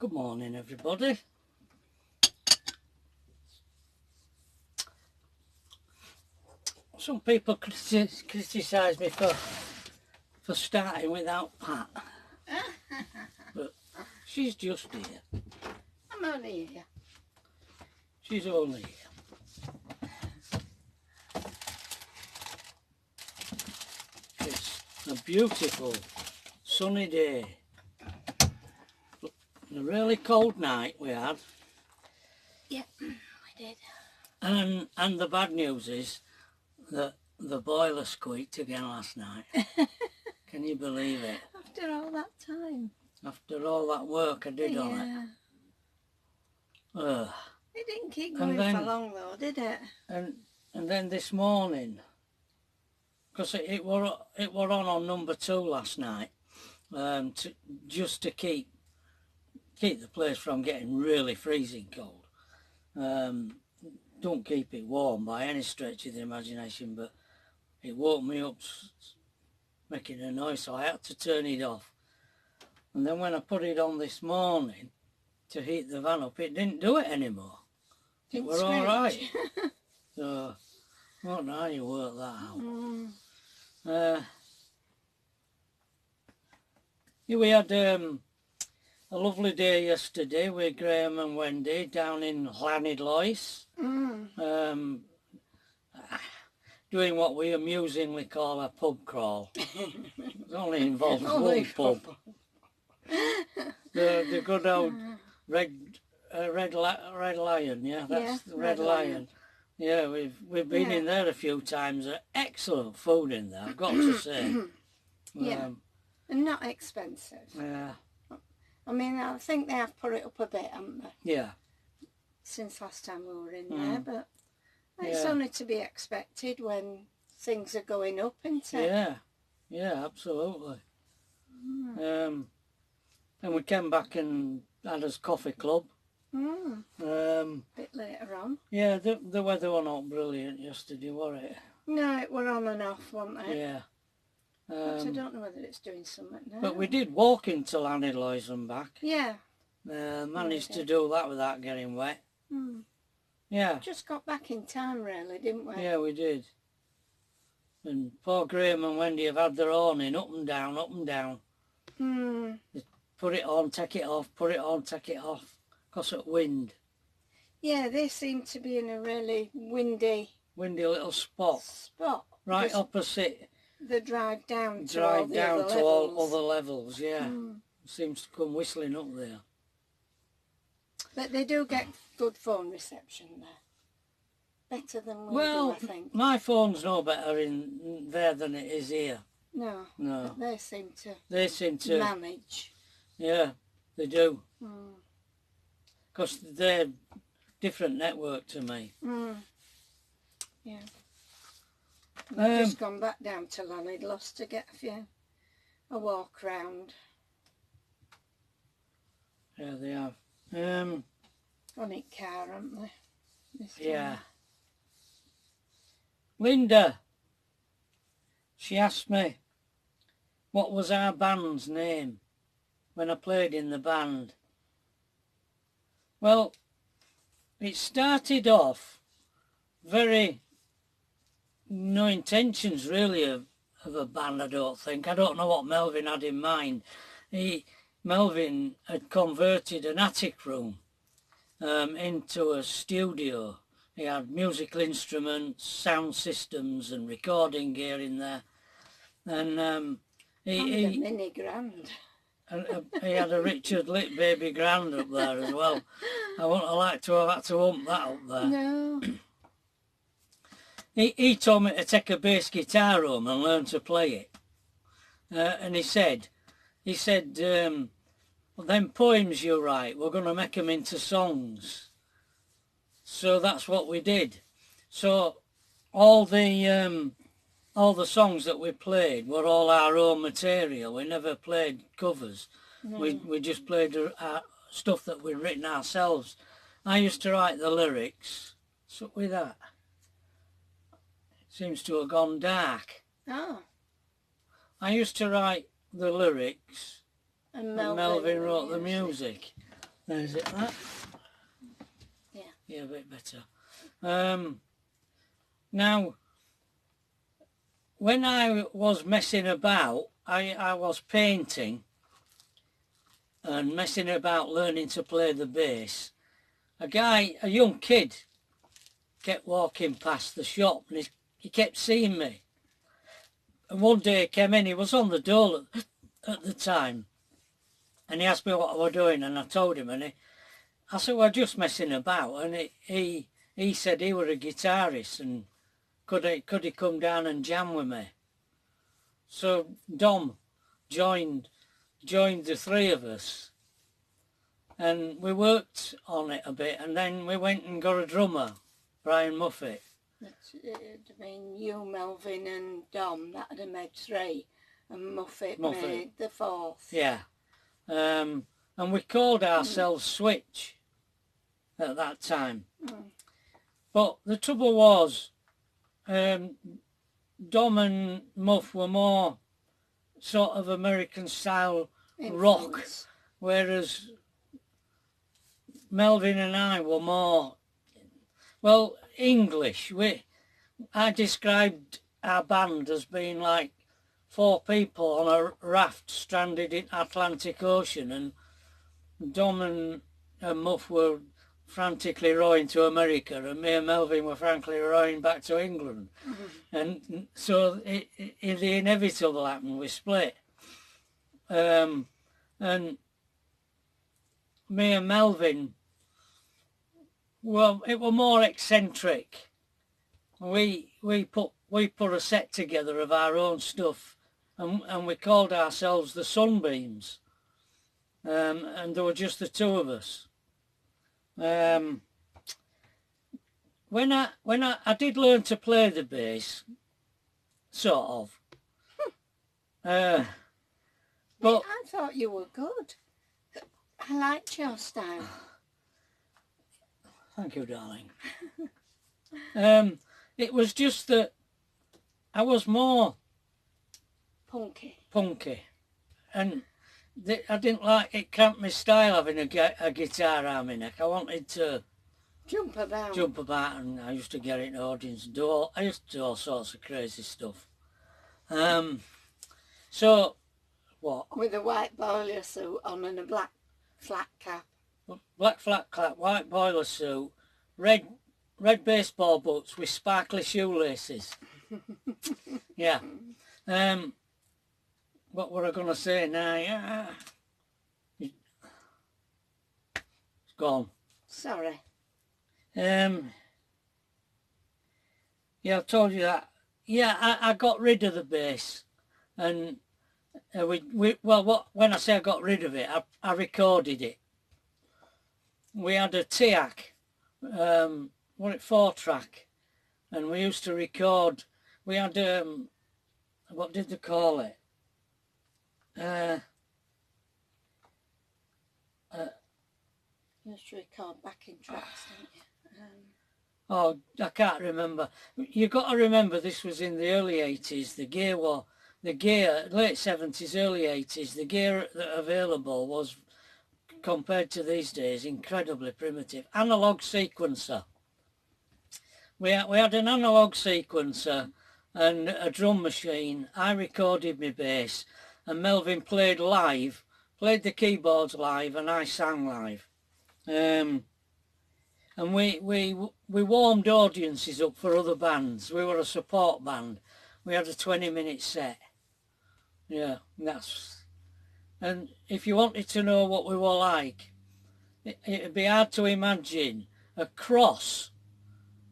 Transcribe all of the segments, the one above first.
Good morning, everybody. Some people criticise me for starting without Pat, but she's just here. I'm only here. She's only here. It's a beautiful sunny day. A really cold night we had. Yep, we did. And the bad news is that the boiler squeaked again last night. Can you believe it? After all that time. After all that work I did on it. It didn't keep going for long though, did it? And then this morning, because it were on number 2 last night, just to keep the place from getting really freezing cold. Don't keep it warm by any stretch of the imagination, but it woke me up making a noise, so I had to turn it off. And then when I put it on this morning to heat the van up, it didn't do it anymore. It was all right. So I don't know how you work that out. We had a lovely day yesterday with Graham and Wendy down in Llanidloes, doing what we amusingly call a pub crawl. It only involves one pub. The good old Red Lion, yeah, that's the Red Lion. Yeah, we've been in there a few times. Excellent food in there, I've got to say. Yeah, and not expensive. Yeah. I mean, I think they have put it up a bit, haven't they? Yeah. Since last time we were in there, but it's only to be expected when things are going up, isn't it? Yeah, absolutely. And we came back and had us coffee club. Bit later on. Yeah, the weather was not brilliant yesterday, was it? No, it were on and off, wasn't it? Yeah. But I don't know whether it's doing something now. But we did walk into Llanidloes and back. Yeah. Managed to do that without getting wet. Yeah. Just got back in time, really, didn't we? Yeah, we did. And poor Graham and Wendy have had their awning up and down, up and down. They put it on, take it off, put it on, take it off, because of wind. Yeah, they seem to be in a really windy little spot. Right just opposite the drive down to all other levels, yeah. Seems to come whistling up there. But they do get good phone reception there. Better than we do, I think. My phone's no better in there than it is here. No. But they seem to manage. Yeah, they do. Because they're different network to me. Yeah. We've just gone back down to Llanidloes to get a walk round. Yeah, they have. Funny car, haven't they? Yeah. Linda, she asked me what was our band's name when I played in the band. Well, it started off very no intentions really of a band, I don't think. I don't know what Melvin had in mind. Melvin had converted an attic room into a studio. He had musical instruments, sound systems and recording gear in there. And a mini grand. He had a Richard Lit baby grand up there as well. I wouldn't have liked to have had to hump that up there. No. He told me to take a bass guitar home and learn to play it. And he said, well, them poems you write, we're going to make them into songs. So that's what we did. So all the songs that we played were all our own material. We never played covers. No. We just played stuff that we'd written ourselves. I used to write the lyrics. So with that, it seems to have gone dark. Oh. I used to write the lyrics and Melvin wrote the music. There's it, that. Yeah. Yeah, a bit better. Now, when I was messing about, I was painting and messing about learning to play the bass. A young kid, kept walking past the shop and he kept seeing me. And one day he came in, he was on the dole at the time, and he asked me what I was doing, and I told him, and I said, well, just messing about, and he said he were a guitarist, and could he come down and jam with me? So Dom joined the three of us, and we worked on it a bit, and then we went and got a drummer, Brian Muffet. I mean, you, Melvin and Dom, that'd have made three, and Muffet made the fourth. Yeah. And we called ourselves Switch at that time. But the trouble was, Dom and Muff were more sort of American style rock, whereas Melvin and I were more, well, English. I described our band as being like 4 people on a raft stranded in Atlantic Ocean, and Dom and Muff were frantically rowing to America, and me and Melvin were frankly rowing back to England. And so the inevitable happened, we split. And me and Melvin, well, it were more eccentric. We put a set together of our own stuff, and we called ourselves the Sunbeams. And there were just the two of us. When I did learn to play the bass, sort of. But I thought you were good. I liked your style. Thank you, darling. It was just that I was more punky, and I didn't like it. Cramped my style having a guitar around my neck. I wanted to jump about, and I used to get in audience and I used to do all sorts of crazy stuff. So what? With a white boiler suit on and a black flat cap. Black flat cap, white boiler suit, red baseball boots with sparkly shoelaces. Yeah. What were I going to say now? It's gone. Sorry. Yeah, I told you that. Yeah, I got rid of the bass, and when I say I got rid of it, I recorded it. We had a TIAC, 4-track, and we used to record. We had what did they call it? You used to record backing tracks, didn't you? Oh, I can't remember. You got to remember this was in the early 80s. The gear, late 70s, early 80s, the gear that available was, compared to these days, incredibly primitive. Analog sequencer. We had an analog sequencer and a drum machine. I recorded my bass, and Melvin played the keyboards live, and I sang live. And we warmed audiences up for other bands. We were a support band. We had a 20-minute set. Yeah, and if you wanted to know what we were like, it'd be hard to imagine a cross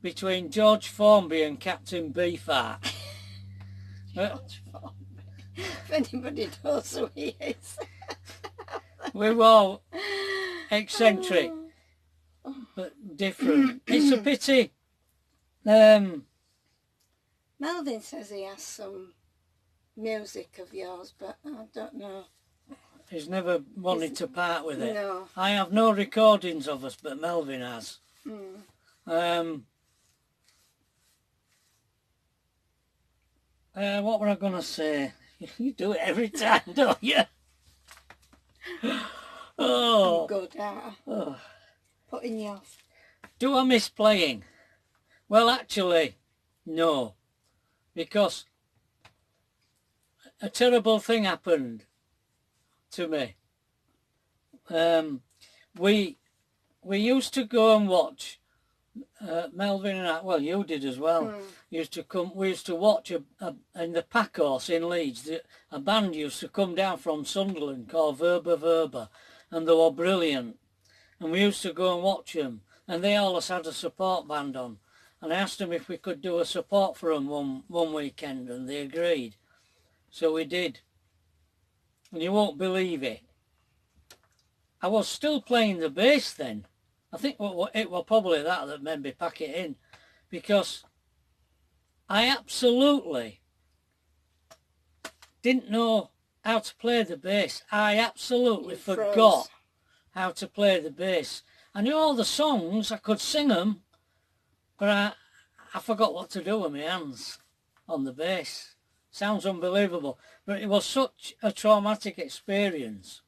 between George Formby and Captain Beefheart. George Formby. If anybody knows who he is. We were all eccentric, but different. It's a pity. Melvin says he has some music of yours, but I don't know. He's never wanted to part with it. No. I have no recordings of us, but Melvin has. What were I going to say? You do it every time, don't you? Oh. I'm good at putting you off. Do I miss playing? Well, actually, no. Because a terrible thing happened to me. We used to go and watch, Melvin and I, well, you did as well, used to come, we used to watch in the pack horse in Leeds, a band used to come down from Sunderland called Verba Verba, and they were brilliant. And we used to go and watch them, and they always had a support band on. And I asked them if we could do a support for them one weekend, and they agreed. So we did. And you won't believe it, I was still playing the bass then. I think it was probably that made me pack it in, because I absolutely didn't know how to play the bass. I absolutely forgot how to play the bass. I knew all the songs, I could sing them, but I forgot what to do with my hands on the bass. Sounds unbelievable, but it was such a traumatic experience.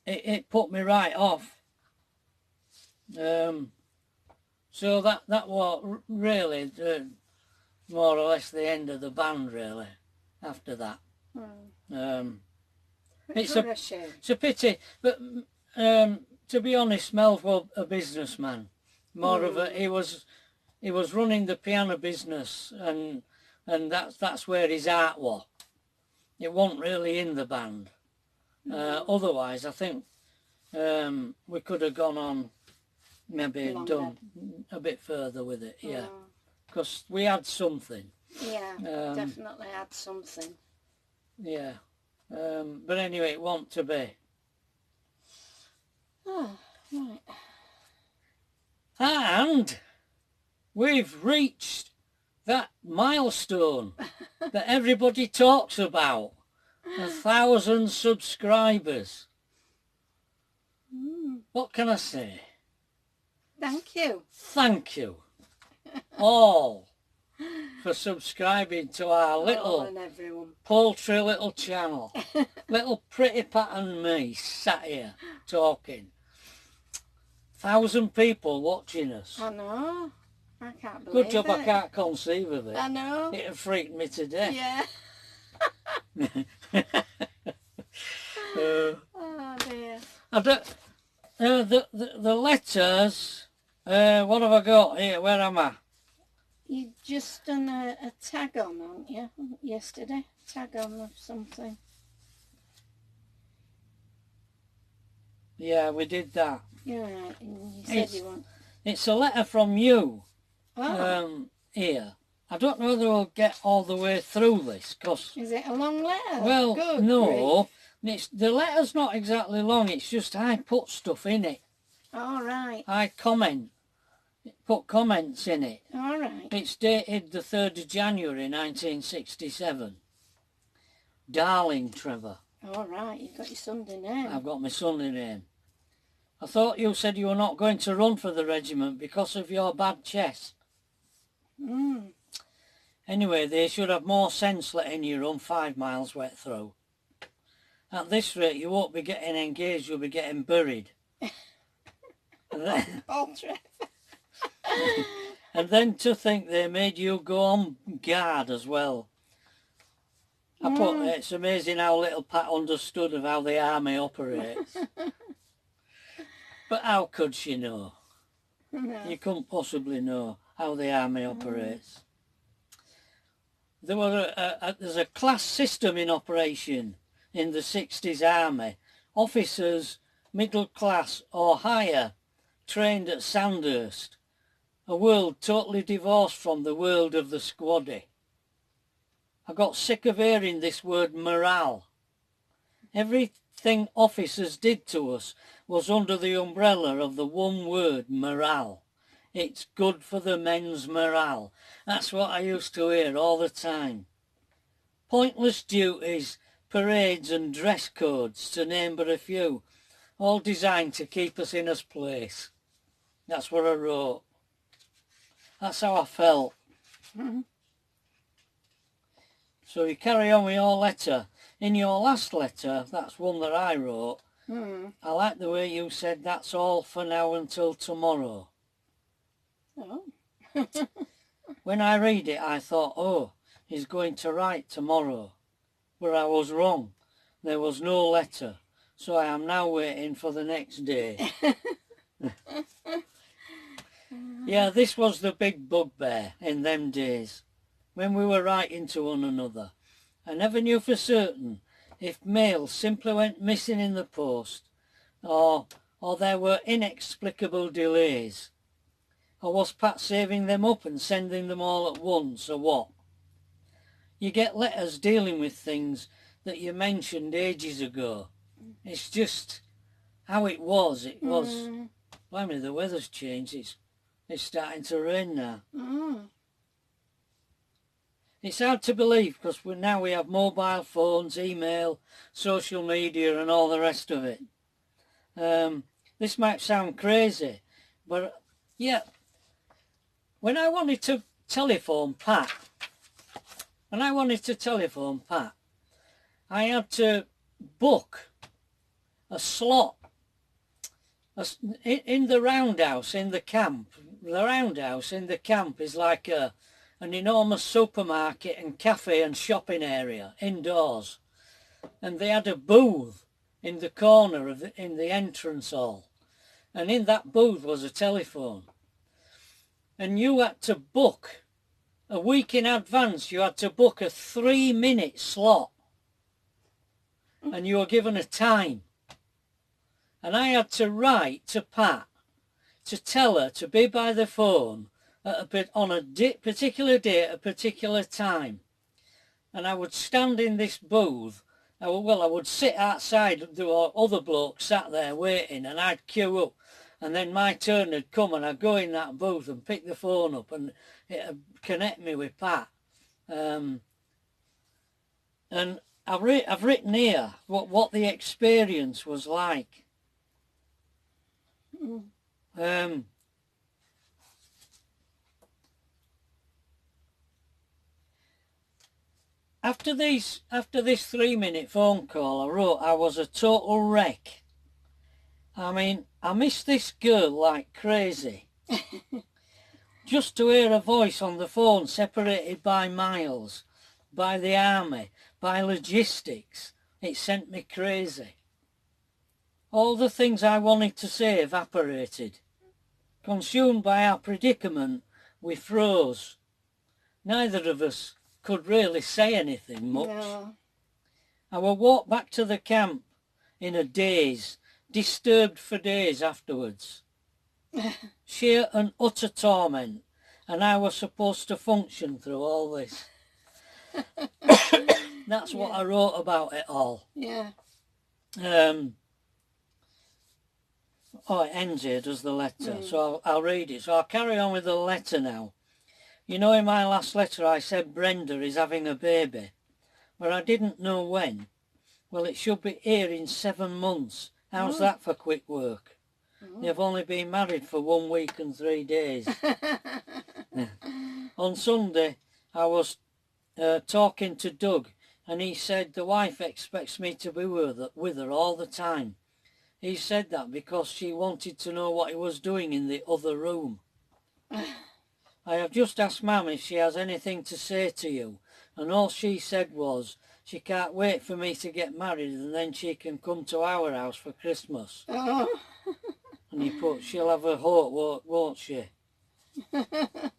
It put me right off. So that was really more or less the end of the band, really, after that. It's a pity, but to be honest, Melv was a businessman. More of a, he was running the piano business, and that's where his art was. It wasn't really in the band. Otherwise, I think we could have gone on, maybe done a bit further with it, yeah. Because we had something. Yeah, definitely had something. Yeah. But anyway, it wasn't to be. Oh, right. And we've reached that milestone that everybody talks about. 1,000 subscribers. What can I say? Thank you. Thank you all for subscribing to our little paltry little channel. Little pretty pat and me sat here talking. 1,000 people watching us. I know. I can't believe it. Good job I can't conceive of it. I know. It freaked me to death. Yeah. Oh dear. I don't, the letters, what have I got here? Where am I? You just done a tag on, haven't you? Yesterday. Tag on of something. Yeah, we did that. Yeah, you said you want. It's a letter from you. Oh. Here. I don't know whether we'll get all the way through this, because... Is it a long letter? Well, Good, no. The letter's not exactly long, it's just I put stuff in it. All right. I put comments in it. All right. It's dated the 3rd of January 1967. Darling Trevor. All right, you've got your Sunday name. I've got my Sunday name. I thought you said you were not going to run for the regiment because of your bad chest. Anyway, they should have more sense letting you run 5 miles wet through. At this rate, you won't be getting engaged, you'll be getting buried. And then to think they made you go on guard as well. It's amazing how little Pat understood of how the army operates. But how could she know? No. You couldn't possibly know how the army operates. There's a class system in operation in the 60s army. Officers, middle class or higher, trained at Sandhurst. A world totally divorced from the world of the squaddy. I got sick of hearing this word morale. Everything officers did to us was under the umbrella of the one word morale. It's good for the men's morale. That's what I used to hear all the time. Pointless duties, parades and dress codes, to name but a few, all designed to keep us in us place. That's what I wrote. That's how I felt. So you carry on with your letter. In your last letter, that's one that I wrote, I like the way you said that's all for now until tomorrow. Oh. When I read it, I thought, oh, he's going to write tomorrow. But I was wrong. There was no letter. So I am now waiting for the next day. Yeah, this was the big bugbear in them days, when we were writing to one another. I never knew for certain if mail simply went missing in the post, or there were inexplicable delays. Or was Pat saving them up and sending them all at once, or what? You get letters dealing with things that you mentioned ages ago. It's just how it was. It was... Blimey, the weather's changed. It's starting to rain now. It's hard to believe because now we have mobile phones, email, social media and all the rest of it. This might sound crazy, but yeah, when I wanted to telephone Pat, I had to book a slot in the roundhouse in the camp. The roundhouse in the camp is like an enormous supermarket and cafe and shopping area indoors, and they had a booth in the corner in the entrance hall, and in that booth was a telephone, and you had to book a week in advance. You had to book a 3-minute slot, and you were given a time, and I had to write to Pat to tell her to be by the phone on a particular day at a particular time. And I would stand in this booth. I would sit outside. There were other blokes sat there waiting, and I'd queue up, and then my turn would come, and I'd go in that booth and pick the phone up, and it'd connect me with Pat. And I've written here what the experience was like. After this 3-minute phone call, I wrote I was a total wreck. I mean, I miss this girl like crazy. Just to hear her voice on the phone, separated by miles, by the army, by logistics, it sent me crazy. All the things I wanted to say evaporated. Consumed by our predicament, we froze. Neither of us could really say anything much. No. I would walk back to the camp in a daze, disturbed for days afterwards. Sheer and utter torment, and I was supposed to function through all this. That's what I wrote about it all. Yeah. Oh, it ends here, does the letter? So I'll read it. So I'll carry on with the letter now. You know, in my last letter I said Brenda is having a baby, but I didn't know when. Well, it should be here in 7 months. How's that for quick work? They've only been married for 1 week and 3 days. On Sunday, I was talking to Doug, and he said the wife expects me to be with her all the time. He said that because she wanted to know what he was doing in the other room. I have just asked Mum if she has anything to say to you, and all she said was she can't wait for me to get married and then she can come to our house for Christmas. And he put, she'll have a hope, won't she?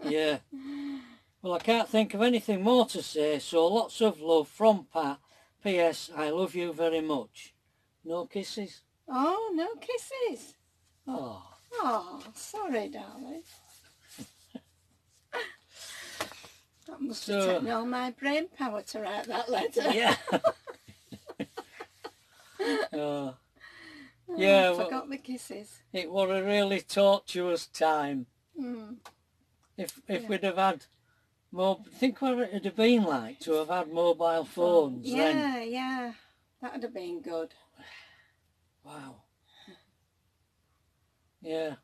Yeah. Well, I can't think of anything more to say, so lots of love from Pat. P.S. I love you very much. No kisses? Oh, no kisses. Oh. Oh, sorry, darling. That must have taken all my brain power to write that letter. Yeah. Yeah, I forgot the kisses. It was a really tortuous time. If we'd have had more, think what it would have been like to have had mobile phones then. Yeah, that would have been good. Wow. Yeah.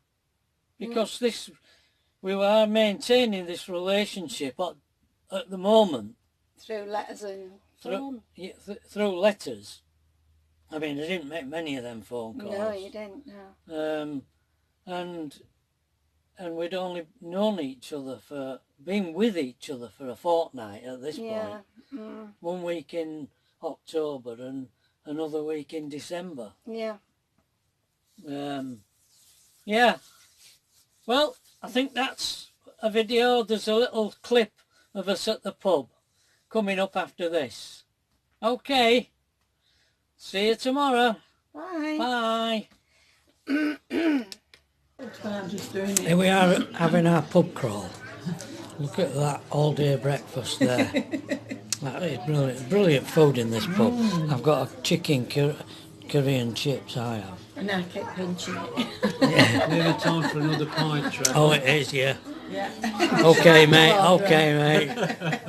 Because we were maintaining this relationship at the moment Through letters and phone. Through letters. I mean, I didn't make many of them phone calls. No, you didn't, no. And we'd only known each other been with each other for a fortnight at this point. Mm. 1 week in October and another week in December. Yeah. Yeah. Well, I think that's a video. There's a little clip of us at the pub coming up after this. Okay. See you tomorrow. Bye. Bye. Here we are having our pub crawl. Look at that all-day breakfast there. That is brilliant. Brilliant food in this pub. I've got a chicken curry and chips, I have. And I keep pinching it. Yeah. Nearly time for another pint, Trevor. Oh, it is, yeah. Yeah. Okay, mate. Okay, mate.